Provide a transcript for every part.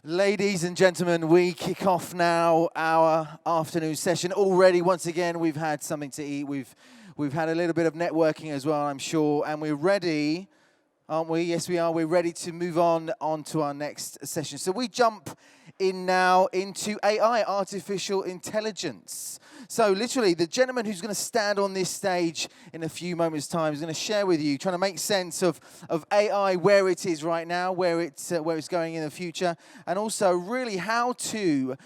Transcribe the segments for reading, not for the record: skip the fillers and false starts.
Ladies and gentlemen, we kick off now our afternoon session. Already, once again, we've had something to eat. We've had a little bit of networking as well, I'm sure, and we're ready, aren't we? Yes, we are. We're ready to move on to our next session. So we jump in now into AI, artificial intelligence. So literally, the gentleman who's going to stand on this stage in a few moments' time is going to share with you, trying to make sense of AI, where it is right now, where it's going in the future, and also really how to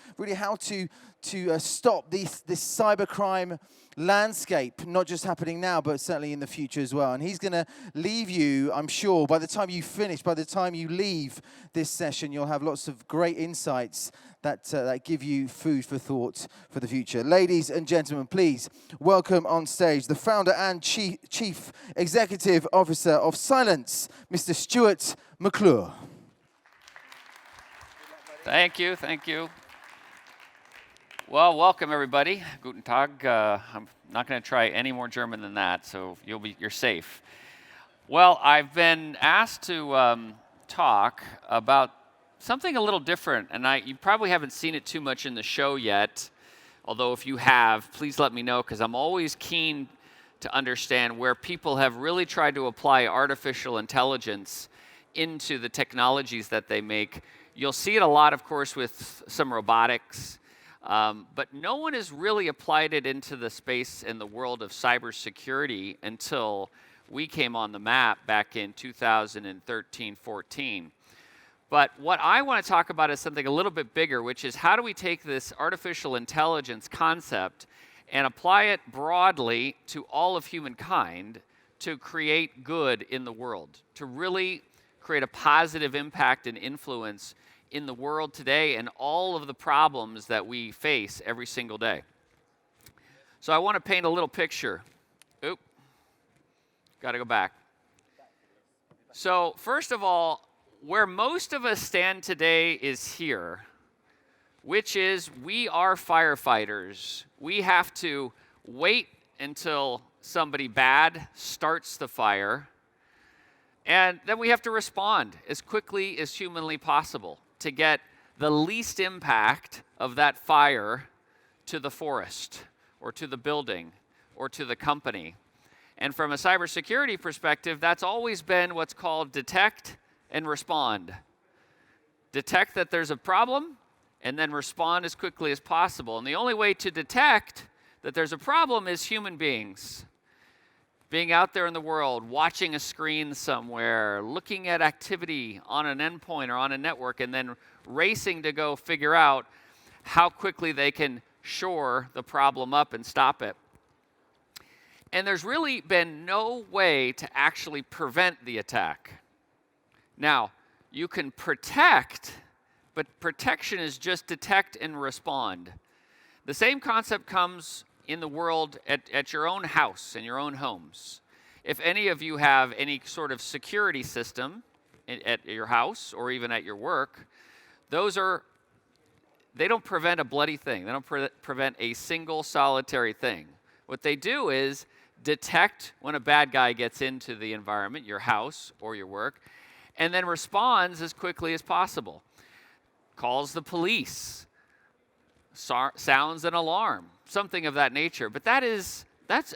stop this cybercrime landscape, not just happening now, but certainly in the future as well. And he's going to leave you, I'm sure, by the time you leave this session, you'll have lots of great insights that give you food for thought for the future. Ladies and gentlemen, please welcome on stage the founder and chief executive officer of CYLANCE, Mr. Stuart McClure. Thank you. Well, welcome everybody. Guten Tag. I'm not going to try any more German than that, so you're safe. Well, I've been asked to talk about something a little different, and you probably haven't seen it too much in the show yet. Although if you have, please let me know, because I'm always keen to understand where people have really tried to apply artificial intelligence into the technologies that they make. You'll see it a lot, of course, with some robotics. But no one has really applied it into the space in the world of cybersecurity until we came on the map back in 2013-14. But what I want to talk about is something a little bit bigger, which is how do we take this artificial intelligence concept and apply it broadly to all of humankind to create good in the world, to really create a positive impact and influence in the world today and all of the problems that we face every single day. So I want to paint a little picture. Oop, got to go back. So first of all, where most of us stand today is here, which is we are firefighters. We have to wait until somebody bad starts the fire, and then we have to respond as quickly as humanly possible to get the least impact of that fire to the forest or to the building or to the company. And from a cybersecurity perspective, that's always been what's called detect and respond. Detect that there's a problem and then respond as quickly as possible. And the only way to detect that there's a problem is human beings. Being out there in the world, watching a screen somewhere, looking at activity on an endpoint or on a network, and then racing to go figure out how quickly they can shore the problem up and stop it. And there's really been no way to actually prevent the attack. Now, you can protect, but protection is just detect and respond. The same concept comes in the world at your own house, in your own homes. If any of you have any sort of security system at your house or even at your work, they don't prevent a bloody thing. They don't prevent a single solitary thing. What they do is detect when a bad guy gets into the environment, your house or your work, and then responds as quickly as possible. Calls the police, sounds an alarm, something of that nature. But that's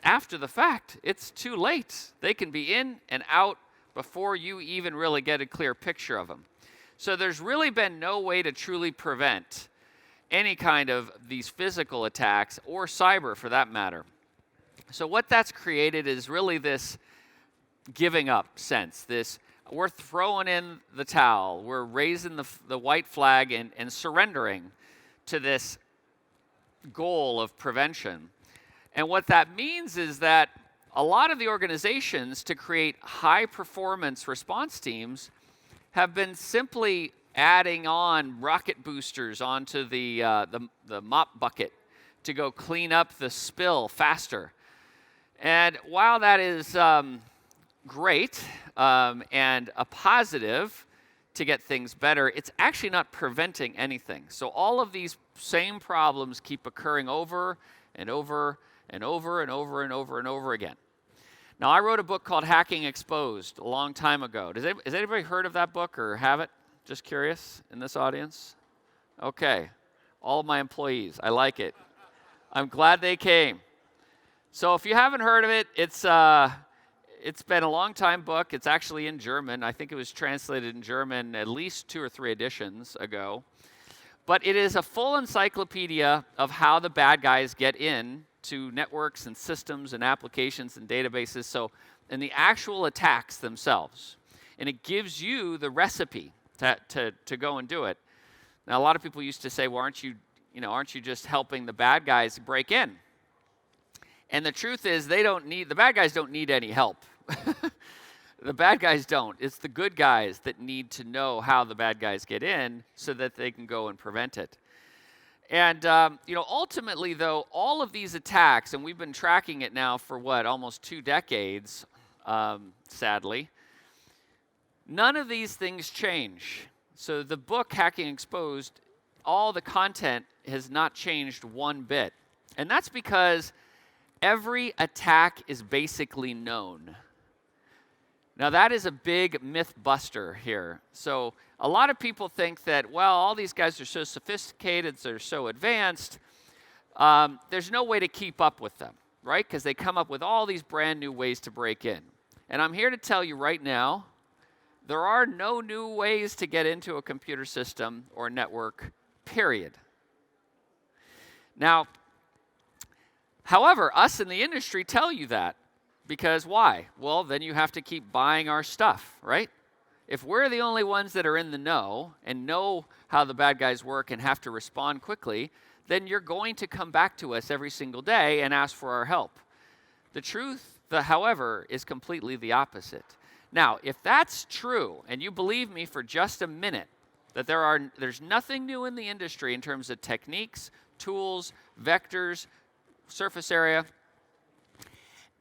after the fact. It's too late. They can be in and out before you even really get a clear picture of them. So there's really been no way to truly prevent any kind of these physical attacks or cyber for that matter. So what that's created is really this giving up sense, this we're throwing in the towel, we're raising the white flag and surrendering to this goal of prevention. And what that means is that a lot of the organizations to create high-performance response teams have been simply adding on rocket boosters onto the mop bucket to go clean up the spill faster. And while that is great and a positive to get things better, it's actually not preventing anything. So all of these same problems keep occurring over and over and over and over and over and over again. Now, I wrote a book called Hacking Exposed a long time ago. Has anybody heard of that book or have it? Just curious, in this audience? Okay. All of my employees. I like it. I'm glad they came. So if you haven't heard of it, it's been a long time book. It's actually in German. I think it was translated in German at least 2 or 3 editions ago. But it is a full encyclopedia of how the bad guys get in to networks and systems and applications and databases, and the actual attacks themselves. And it gives you the recipe to go and do it. Now, a lot of people used to say, well, aren't you just helping the bad guys break in? And the truth is, the bad guys don't need any help. The bad guys don't. It's the good guys that need to know how the bad guys get in so that they can go and prevent it. And, ultimately, though, all of these attacks, and we've been tracking it now for, almost 2 decades, sadly, none of these things change. So the book, Hacking Exposed, all the content has not changed one bit. And that's because every attack is basically known. Now, that is a big myth buster here. So a lot of people think that, all these guys are so sophisticated, they're so advanced, there's no way to keep up with them, right? Because they come up with all these brand new ways to break in. And I'm here to tell you right now, there are no new ways to get into a computer system or network, period. Now, however, us in the industry tell you that. Because why? Well, then you have to keep buying our stuff, right? If we're the only ones that are in the know and know how the bad guys work and have to respond quickly, then you're going to come back to us every single day and ask for our help. The truth, however, is completely the opposite. Now, if that's true, and you believe me for just a minute, that there's nothing new in the industry in terms of techniques, tools, vectors, surface area,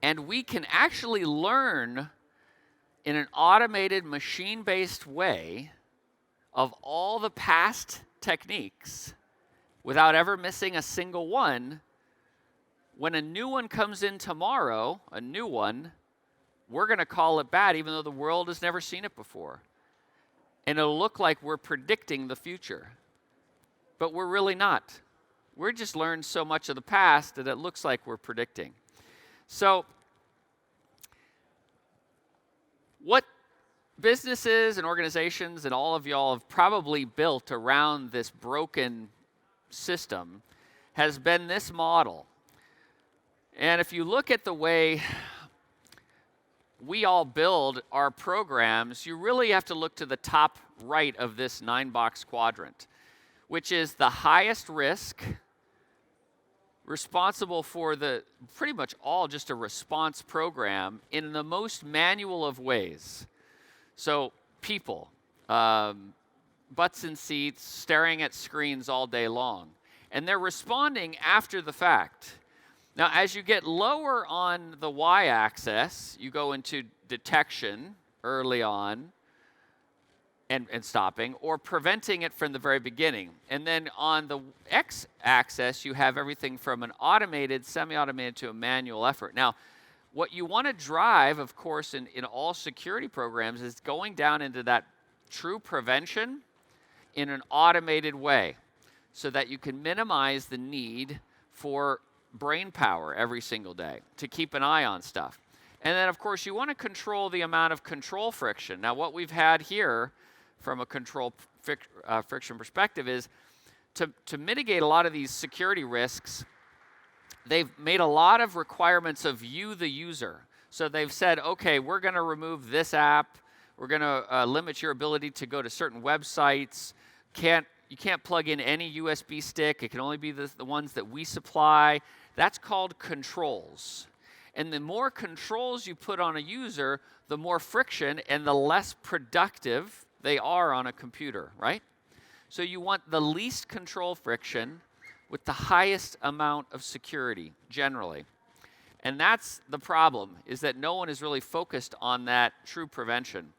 and we can actually learn in an automated, machine-based way of all the past techniques without ever missing a single one. When a new one comes in tomorrow, we're going to call it bad, even though the world has never seen it before. And it'll look like we're predicting the future. But we're really not. We're just learned so much of the past that it looks like we're predicting. So, what businesses and organizations and all of y'all have probably built around this broken system has been this model. And if you look at the way we all build our programs, you really have to look to the top right of this 9-box quadrant, which is the highest risk, responsible for pretty much all just a response program in the most manual of ways. So people, butts in seats, staring at screens all day long. And they're responding after the fact. Now, as you get lower on the y-axis, you go into detection early on and stopping, or preventing it from the very beginning. And then on the x-axis, you have everything from an automated, semi-automated to a manual effort. Now, what you want to drive, of course, in all security programs is going down into that true prevention in an automated way so that you can minimize the need for brain power every single day to keep an eye on stuff. And then, of course, you want to control the amount of control friction. Now, what we've had here from a control friction perspective is to mitigate a lot of these security risks, they've made a lot of requirements of you, the user. So they've said, okay, we're going to remove this app. We're going to limit your ability to go to certain websites. You can't plug in any USB stick. It can only be the ones that we supply. That's called controls. And the more controls you put on a user, the more friction and the less productive they are on a computer, right? So you want the least control friction with the highest amount of security, generally. And that's the problem, is that no one is really focused on that true prevention.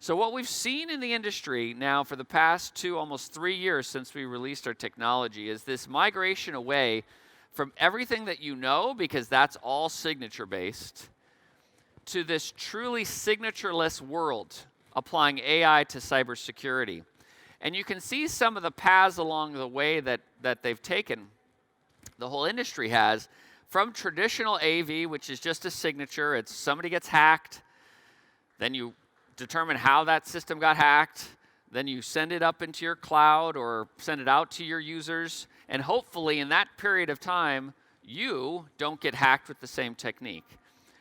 So what we've seen in the industry now for the past 2, almost 3 years since we released our technology is this migration away from everything that you know, because that's all signature-based, to this truly signatureless world applying AI to cybersecurity. And you can see some of the paths along the way that they've taken, the whole industry has, from traditional AV, which is just a signature. It's somebody gets hacked, then you determine how that system got hacked, then you send it up into your cloud or send it out to your users, and hopefully in that period of time, you don't get hacked with the same technique.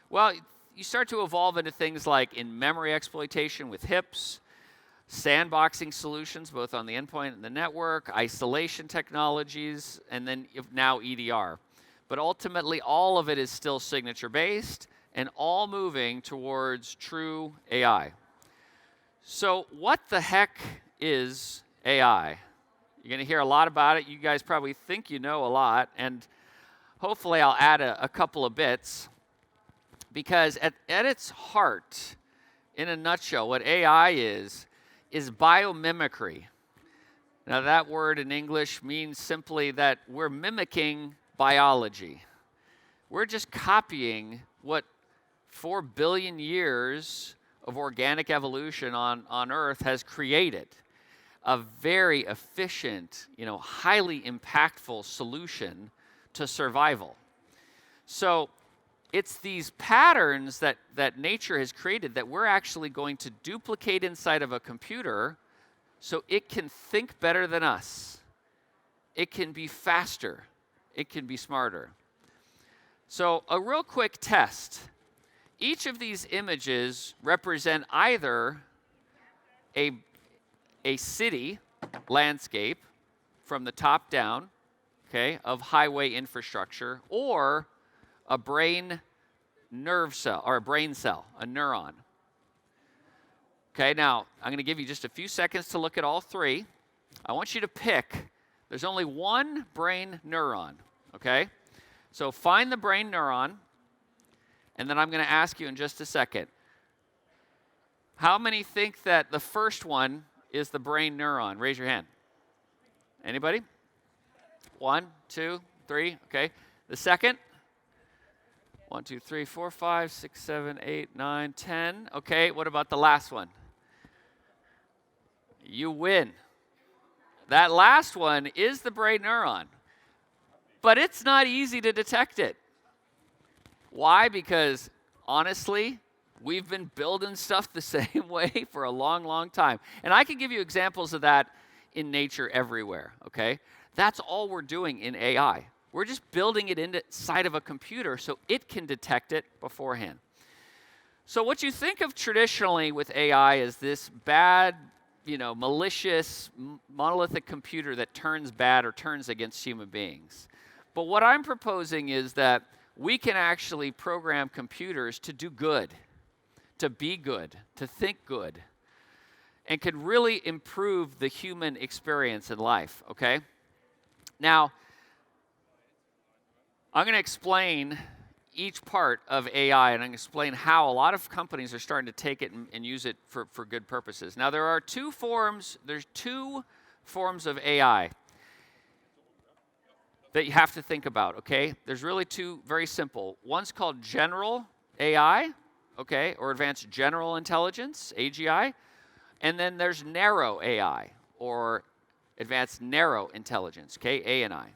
Well, you start to evolve into things like in-memory exploitation with HIPs, sandboxing solutions, both on the endpoint and the network, isolation technologies, and then now EDR. But ultimately, all of it is still signature-based and all moving towards true AI. So what the heck is AI? You're going to hear a lot about it. You guys probably think you know a lot, and hopefully I'll add a couple of bits, because at its heart, in a nutshell, what AI is biomimicry. Now that word in English means simply that we're mimicking biology. We're just copying what 4 billion years of organic evolution on Earth has created. A very efficient, highly impactful solution to survival. So it's these patterns that nature has created that we're actually going to duplicate inside of a computer so it can think better than us. It can be faster. It can be smarter. So a real quick test. Each of these images represent either a city landscape from the top down, okay, of highway infrastructure, or a brain nerve cell, or a brain cell, a neuron. Okay, now I'm going to give you just a few seconds to look at all three. I want you to pick. There's only one brain neuron, okay? So find the brain neuron, and then I'm going to ask you in just a second. How many think that the first one is the brain neuron? Raise your hand. Anybody? 1, 2, 3, okay. The second? 1, 2, 3, 4, 5, 6, 7, 8, 9, 10. Okay, what about the last one? You win. That last one is the brain neuron. But it's not easy to detect it. Why? Because honestly, we've been building stuff the same way for a long, long time. And I can give you examples of that in nature everywhere, okay? That's all we're doing in AI. We're just building it inside of a computer so it can detect it beforehand. So what you think of traditionally with AI is this bad, malicious, monolithic computer that turns bad or turns against human beings. But what I'm proposing is that we can actually program computers to do good, to be good, to think good, and can really improve the human experience in life, okay? Now, I'm going to explain each part of AI, and I'm going to explain how a lot of companies are starting to take it and use it for good purposes. Now, there's two forms of AI that you have to think about, okay? There's really two, very simple. One's called general AI, okay, or advanced general intelligence, AGI. And then there's narrow AI, or advanced narrow intelligence, okay, ANI.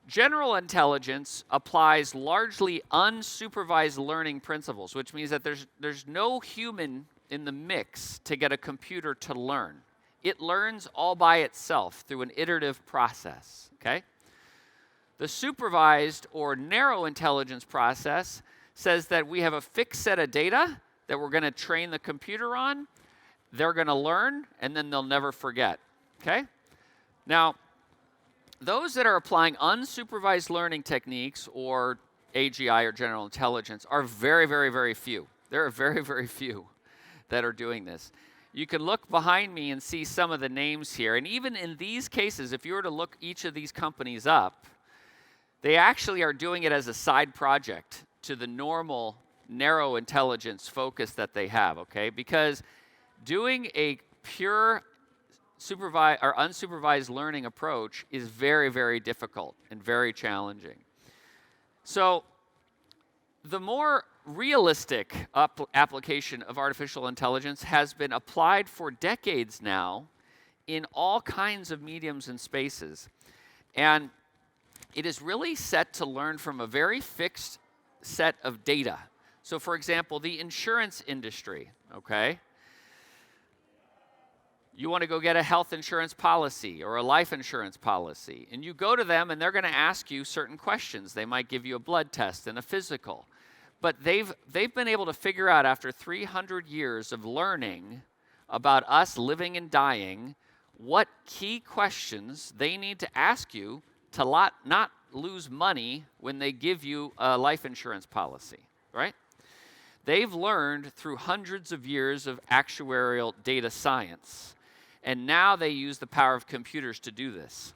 General intelligence applies largely unsupervised learning principles, which means that there's no human in the mix to get a computer to learn. It learns all by itself through an iterative process, okay? The supervised or narrow intelligence process says that we have a fixed set of data that we're going to train the computer on. They're going to learn, and then they'll never forget, okay? Now, those that are applying unsupervised learning techniques, or AGI, or general intelligence, are very, very, very few. There are very, very few that are doing this. You can look behind me and see some of the names here. And even in these cases, if you were to look each of these companies up, they actually are doing it as a side project to the normal narrow intelligence focus that they have, okay? Because doing a pure supervised or unsupervised learning approach is very, very difficult and very challenging. So the more realistic application of artificial intelligence has been applied for decades now in all kinds of mediums and spaces. And it is really set to learn from a very fixed set of data. So for example, the insurance industry, okay? You want to go get a health insurance policy or a life insurance policy, and you go to them and they're going to ask you certain questions. They might give you a blood test and a physical. But they've been able to figure out after 300 years of learning about us living and dying what key questions they need to ask you to not lose money when they give you a life insurance policy, right? They've learned through hundreds of years of actuarial data science, and now they use the power of computers to do this.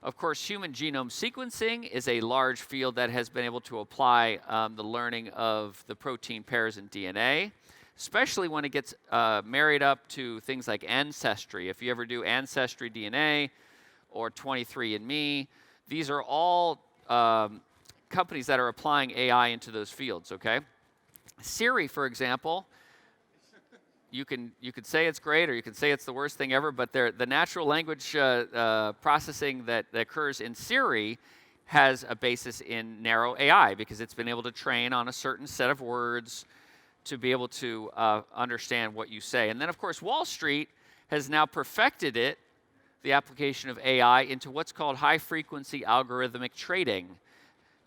Of course, human genome sequencing is a large field that has been able to apply the learning of the protein pairs in DNA, especially when it gets married up to things like ancestry. If you ever do Ancestry DNA or 23andMe, these are all companies that are applying AI into those fields, okay? Siri, for example, you could say it's great or you could say it's the worst thing ever, but the natural language processing that occurs in Siri has a basis in narrow AI because it's been able to train on a certain set of words to be able to understand what you say. And then, of course, Wall Street has now perfected it, the application of AI, into what's called high-frequency algorithmic trading.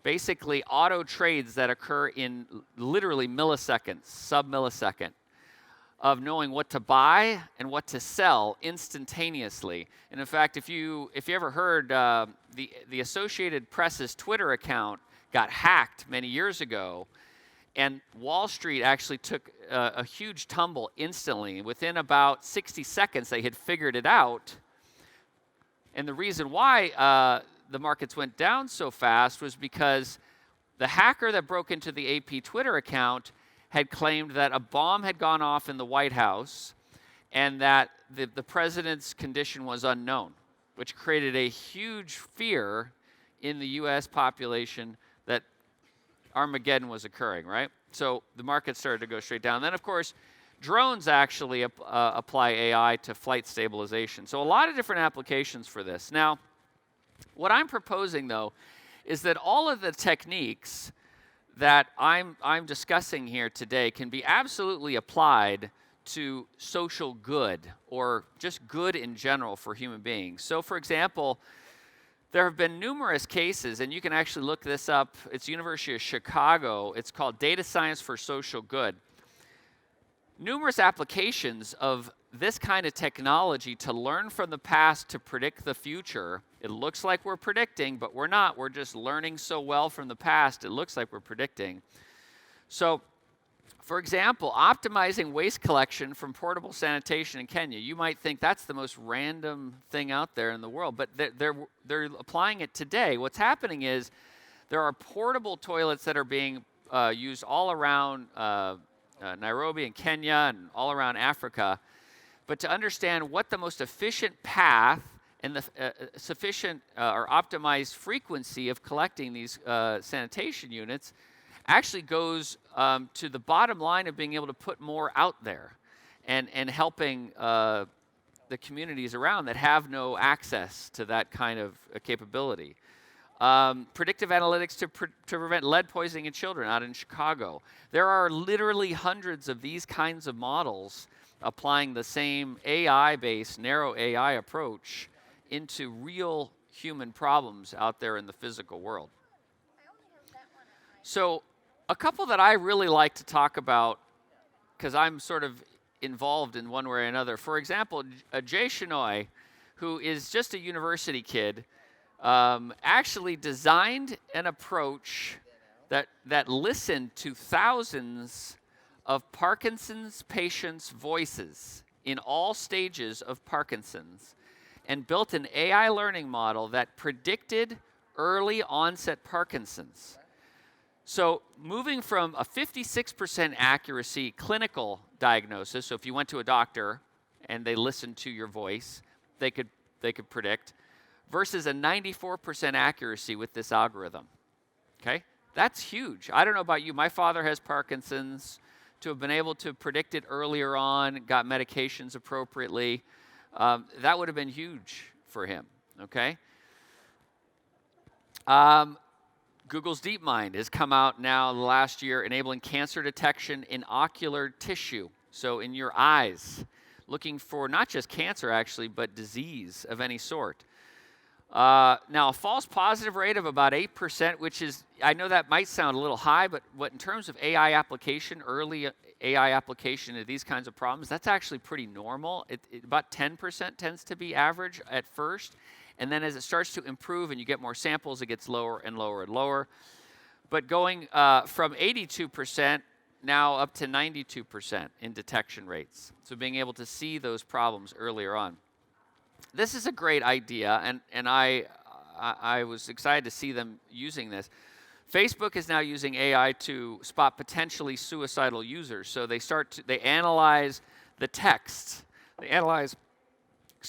Basically, auto trades that occur in literally milliseconds, sub-millisecond, of knowing what to buy and what to sell instantaneously. And in fact, if you ever heard the Associated Press's Twitter account got hacked many years ago, and Wall Street actually took a huge tumble instantly. Within about 60 seconds, they had figured it out. And the reason why the markets went down so fast was because the hacker that broke into the AP Twitter account had claimed that a bomb had gone off in the White House and that the president's condition was unknown, which created a huge fear in the US population that Armageddon was occurring, right? So the market started to go straight down. Then, of course, drones actually apply AI to flight stabilization. So a lot of different applications for this. Now, what I'm proposing, though, is that all of the techniques that I'm discussing here today can be absolutely applied to social good or just good in general for human beings. So, for example, there have been numerous cases, and you can actually look this up. It's University of Chicago. It's called Data Science for Social Good. Numerous applications of this kind of technology to learn from the past to predict the future. It looks like we're predicting, but we're not. We're just learning so well from the past, it looks like we're predicting. So, for example, optimizing waste collection from portable sanitation in Kenya. You might think that's the most random thing out there in the world, but they're applying it today. What's happening is there are portable toilets that are being used all around Nairobi and Kenya and all around Africa. But to understand what the most efficient path and the sufficient or optimized frequency of collecting these sanitation units actually goes to the bottom line of being able to put more out there and helping the communities around that have no access to that kind of capability. Predictive analytics to prevent lead poisoning in children out in Chicago. There are literally hundreds of these kinds of models applying the same AI-based, narrow AI approach into real human problems out there in the physical world. So a couple that I really like to talk about, because I'm sort of involved in one way or another. For example, Jay Shenoy, who is just a university kid, actually designed an approach that listened to thousands of Parkinson's patients' voices in all stages of Parkinson's and built an AI learning model that predicted early onset Parkinson's. So moving from a 56% accuracy clinical diagnosis, so if you went to a doctor and they listened to your voice, they could predict, versus a 94% accuracy with this algorithm. Okay? That's huge. I don't know about you. My father has Parkinson's. To have been able to predict it earlier on, got medications appropriately, that would have been huge for him, okay? Google's Deepmind has come out now last year, enabling cancer detection in ocular tissue, so in your eyes, looking for not just cancer, actually, but disease of any sort. Now, a false positive rate of about 8%, which is, I know that might sound a little high, but in terms of AI application, early AI application of these kinds of problems, that's actually pretty normal. About 10% tends to be average at first, and then as it starts to improve and you get more samples, it gets lower and lower and lower. But going from 82% now up to 92% in detection rates. So being able to see those problems earlier on. This is a great idea, and I was excited to see them using this. Facebook is now using AI to spot potentially suicidal users. So they analyze the text, they analyze,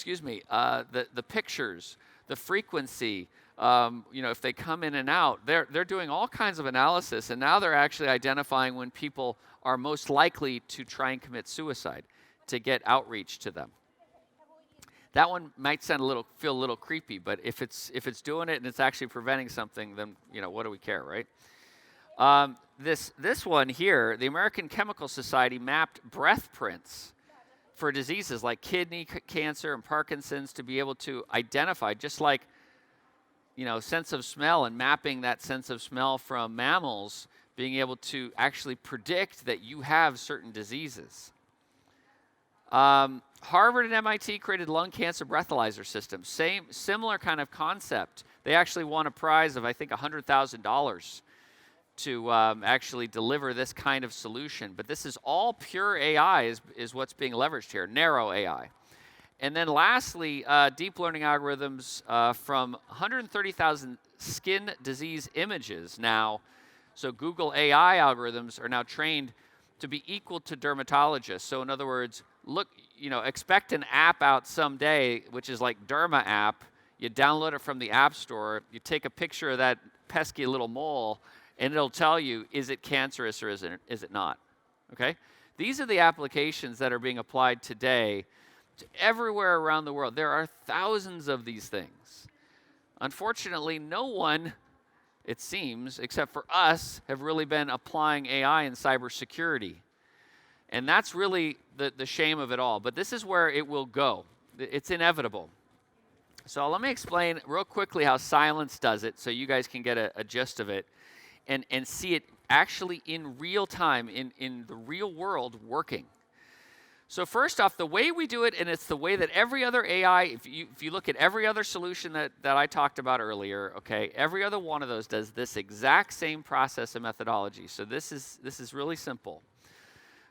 the pictures, the frequency. If they come in and out, they're doing all kinds of analysis, and now they're actually identifying when people are most likely to try and commit suicide, to get outreach to them. That one might feel a little creepy, but if it's doing it and it's actually preventing something, then what do we care, right? This one here, the American Chemical Society mapped breath prints for diseases like kidney cancer and Parkinson's to be able to identify, just like sense of smell and mapping that sense of smell from mammals, being able to actually predict that you have certain diseases. Harvard and MIT created lung cancer breathalyzer systems. Similar kind of concept. They actually won a prize of, I think, $100,000 to actually deliver this kind of solution. But this is all pure AI is what's being leveraged here, narrow AI. And then lastly, deep learning algorithms from 130,000 skin disease images now. So Google AI algorithms are now trained to be equal to dermatologists. So in other words, expect an app out someday, which is like Derma app. You download it from the App Store. You take a picture of that pesky little mole, and it'll tell you, is it cancerous or is it not? Okay? These are the applications that are being applied today to everywhere around the world. There are thousands of these things. Unfortunately, no one, it seems, except for us, have really been applying AI in cybersecurity. And that's really the shame of it all. But this is where it will go. It's inevitable. So let me explain real quickly how CYLANCE does it so you guys can get a gist of it and see it actually in real time, in the real world working. So first off, the way we do it, and it's the way that every other AI, if you look at every other solution that I talked about earlier, okay, every other one of those does this exact same process and methodology. So this is really simple.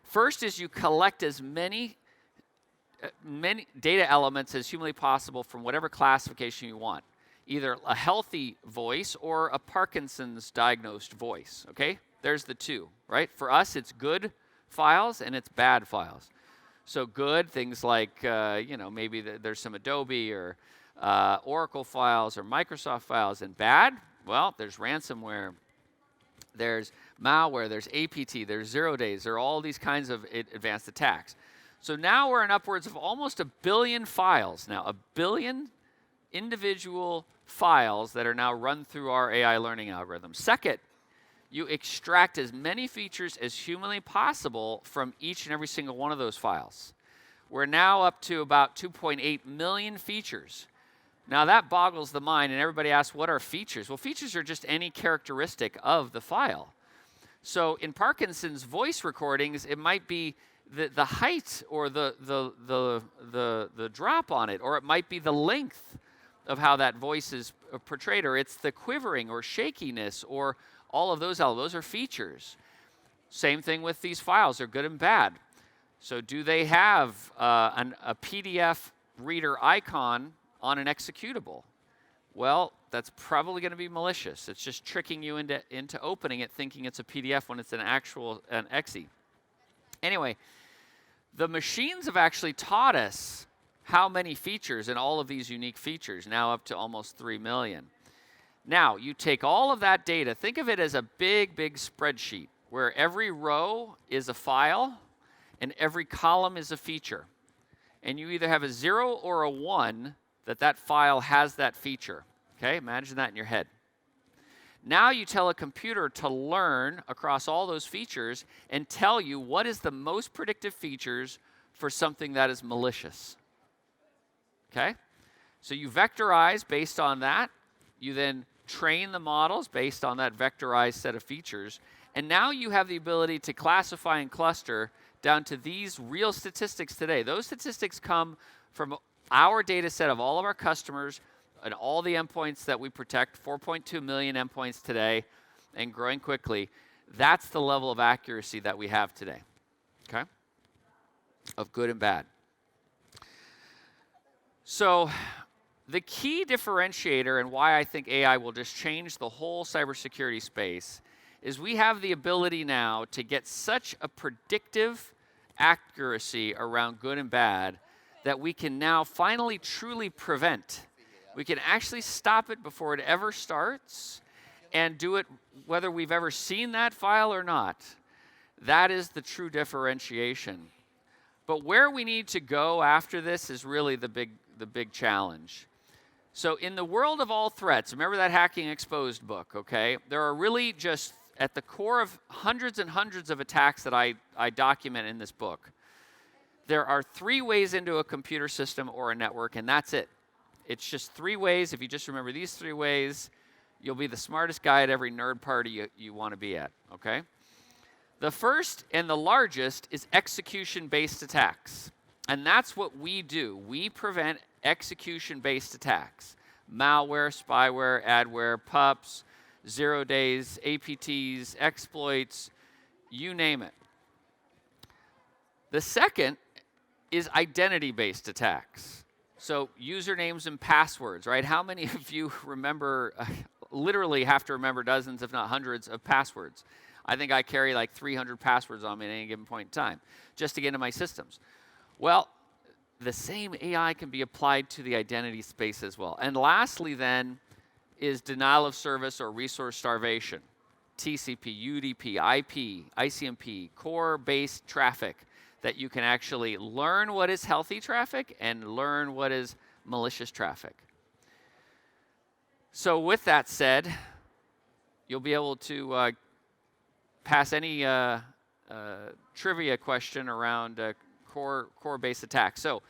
First is you collect as many data elements as humanly possible from whatever classification you want, either a healthy voice or a Parkinson's diagnosed voice, okay? There's the two, right? For us, it's good files and it's bad files. So good, things like, maybe there's some Adobe or Oracle files or Microsoft files. And bad, well, there's ransomware, there's malware, there's APT, there's 0 days, there are all these kinds of advanced attacks. So now we're in upwards of almost 1 billion files now, 1 billion individual files that are now run through our AI learning algorithm. Second, you extract as many features as humanly possible from each and every single one of those files. We're now up to about 2.8 million features. Now that boggles the mind, and everybody asks, what are features? Well, features are just any characteristic of the file. So in Parkinson's voice recordings, it might be the height or the drop on it, or it might be the length of how that voice is portrayed, or it's the quivering or shakiness, or all of those elements. Those are features. Same thing with these files. They're good and bad. So do they have a PDF reader icon on an executable? Well, that's probably going to be malicious. It's just tricking you into opening it thinking it's a PDF when it's an exe. Anyway, the machines have actually taught us how many features and all of these unique features, now up to almost 3 million. Now, you take all of that data, think of it as a big, big spreadsheet where every row is a file and every column is a feature. And you either have a 0 or a 1 that file has that feature. Okay, imagine that in your head. Now you tell a computer to learn across all those features and tell you what is the most predictive features for something that is malicious. Okay? So you vectorize based on that. You then train the models based on that vectorized set of features. And now you have the ability to classify and cluster down to these real statistics today. Those statistics come from our data set of all of our customers and all the endpoints that we protect, 4.2 million endpoints today and growing quickly. That's the level of accuracy that we have today, okay, of good and bad. So the key differentiator and why I think AI will just change the whole cybersecurity space is we have the ability now to get such a predictive accuracy around good and bad that we can now finally truly prevent. We can actually stop it before it ever starts and do it whether we've ever seen that file or not. That is the true differentiation. But where we need to go after this is really the big challenge. So in the world of all threats, remember that Hacking Exposed book, okay? There are really just at the core of hundreds and hundreds of attacks that I document in this book. There are 3 ways into a computer system or a network, and that's it. It's just 3 ways. If you just remember these 3 ways, you'll be the smartest guy at every nerd party you want to be at, okay? The first and the largest is execution-based attacks. And that's what we do. We prevent execution-based attacks. Malware, spyware, adware, pups, 0 days, APTs, exploits, you name it. The second is identity-based attacks. So usernames and passwords, right? How many of you remember, literally have to remember dozens, if not hundreds, of passwords? I think I carry like 300 passwords on me at any given point in time, just to get into my systems. Well, the same AI can be applied to the identity space as well. And lastly then is denial of service or resource starvation. TCP, UDP, IP, ICMP, core-based traffic that you can actually learn what is healthy traffic and learn what is malicious traffic. So with that said, you'll be able to pass any trivia question around core-based attacks. So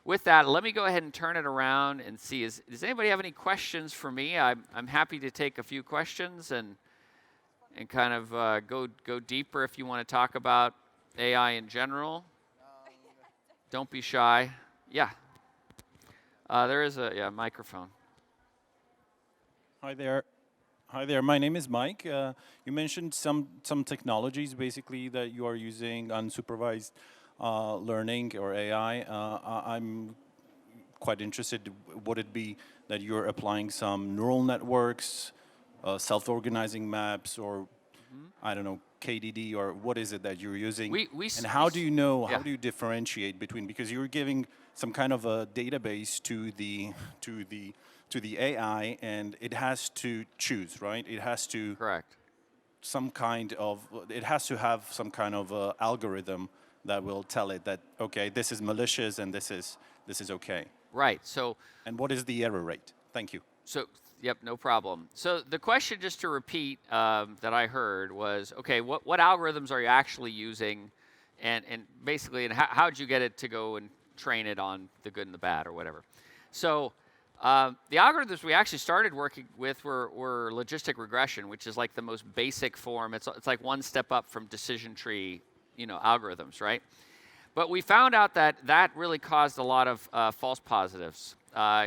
with that, let me go ahead and turn it around and see, does anybody have any questions for me? I'm happy to take a few questions and kind of go deeper if you want to talk about AI in general. Don't be shy. Yeah. There is a microphone. Hi there. Hi there. My name is Mike. You mentioned some technologies basically that you are using, unsupervised learning or AI. I'm quite interested. Would it be that you're applying some neural networks, self-organizing maps, or I don't know, KDD, or what is it that you're using? And how do you know? How do you differentiate between? Because you're giving some kind of a database to the AI, and it has to choose, right? It has to Correct. It has to have some kind of algorithm that will tell it that, okay, this is malicious and this is okay. Right. So. And what is the error rate? Thank you. So, yep, no problem. So the question, just to repeat, that I heard was, okay, what algorithms are you actually using, and basically, and how did you get it to go and train it on the good and the bad or whatever? So the algorithms we actually started working with were logistic regression, which is like the most basic form. It's like one step up from decision tree, algorithms, right? But we found out that really caused a lot of false positives.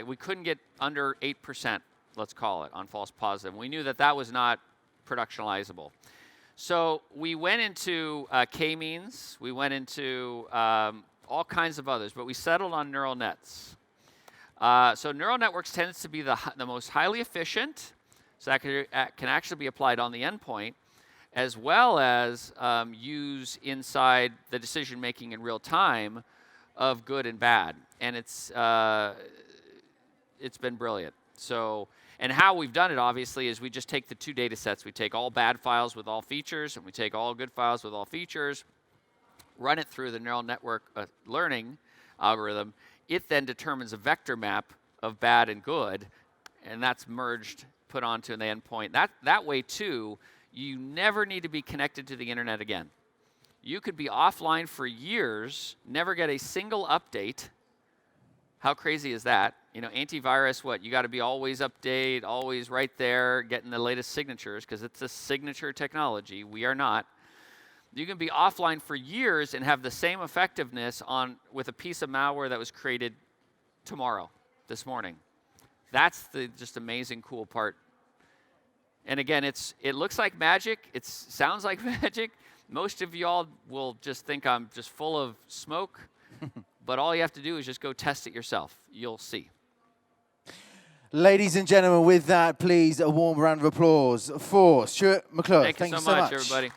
We couldn't get under 8%, let's call it, on false positive. We knew that was not productionalizable. So we went into K-means, we went into all kinds of others, but we settled on neural nets. So neural networks tends to be the most highly efficient, so that can actually be applied on the endpoint, as well as use inside the decision making in real time of good and bad. And it's been brilliant. So, and how we've done it, obviously, is we just take the 2 data sets. We take all bad files with all features, and we take all good files with all features, run it through the neural network learning algorithm. It then determines a vector map of bad and good, and that's merged, put onto the endpoint. That way, too, you never need to be connected to the internet again. You could be offline for years, never get a single update. How crazy is that? You know, antivirus, what? You got to be always update, always right there, getting the latest signatures, because it's a signature technology. We are not. You can be offline for years and have the same effectiveness with a piece of malware that was created tomorrow, this morning. That's the just amazing, cool part. And again, it looks like magic. It sounds like magic. Most of y'all will just think I'm just full of smoke. But all you have to do is just go test it yourself. You'll see. Ladies and gentlemen, with that, please, a warm round of applause for Stuart McClure. Thank you so much, everybody.